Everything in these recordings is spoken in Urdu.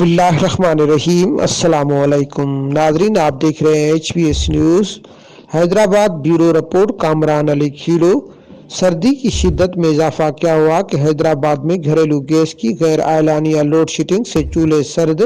بسم اللہ الرحمن الرحیم۔ السلام علیکم ناظرین، آپ دیکھ رہے ہیں HBS news. Hyderabad bureau report Kamran Ali Khero. سردی کی شدت میں اضافہ کیا ہوا کہ حیدرآباد میں گھریلو گیس کی غیر اعلانیہ لوڈ شیڈنگ سے چولہے سرد،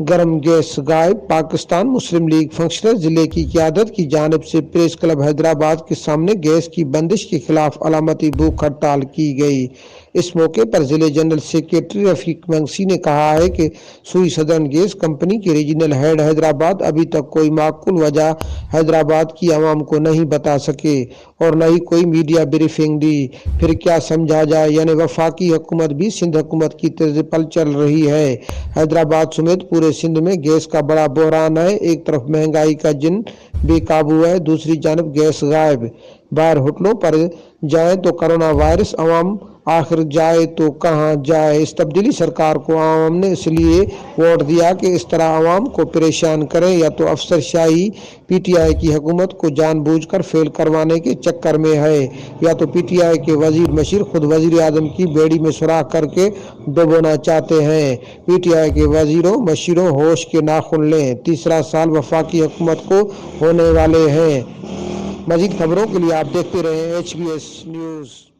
گرم گیس غائب۔ پاکستان مسلم لیگ فنکشنر ضلع کی قیادت کی جانب سے پریس کلب حیدرآباد کے سامنے گیس کی بندش کے خلاف علامتی بھوک ہڑتال کی گئی۔ اس موقع پر ضلع جنرل سیکریٹری رفیق منگسی نے کہا ہے کہ سوئی سدرن گیس کمپنی کے ریجنل ہیڈ حیدرآباد ابھی تک کوئی معقول وجہ حیدرآباد کی عوام کو نہیں بتا سکے اور نہ ہی کوئی میڈیا بریفنگ دی۔ پھر کیا سمجھا جائے، یعنی وفاقی حکومت بھی سندھ حکومت کی طرز پر چل رہی ہے۔ حیدرآباد سمیت پورے سندھ میں گیس کا بڑا بحران ہے۔ ایک طرف مہنگائی کا جن بے قابو ہے، دوسری جانب گیس غائب۔ باہر ہوٹلوں پر جائیں تو کرونا وائرس، عوام آخر جائے تو کہاں جائے۔ اس تبدیلی سرکار کو عوام نے اس لیے ووٹ دیا کہ اس طرح عوام کو پریشان کریں، یا تو افسر شاہی PTI کی حکومت کو جان بوجھ کر فیل کروانے کے چکر میں ہے، یا تو PTI کے وزیر مشیر خود وزیر اعظم کی بیڑی میں سوراخ کر کے ڈبونا چاہتے ہیں۔ PTI کے وزیروں مشیروں ہوش کے ناخن لیں، تیسرا سال وفاقی حکومت کو ہونے والے ہیں۔ مزید خبروں کے لیے آپ دیکھتے رہیں HBS نیوز۔